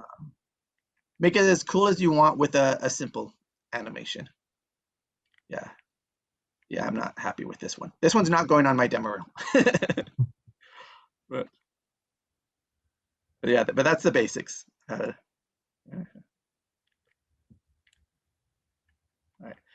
Make it as cool as you want with a simple animation. Yeah, I'm not happy with this one. This one's not going on my demo reel. but yeah, but that's the basics.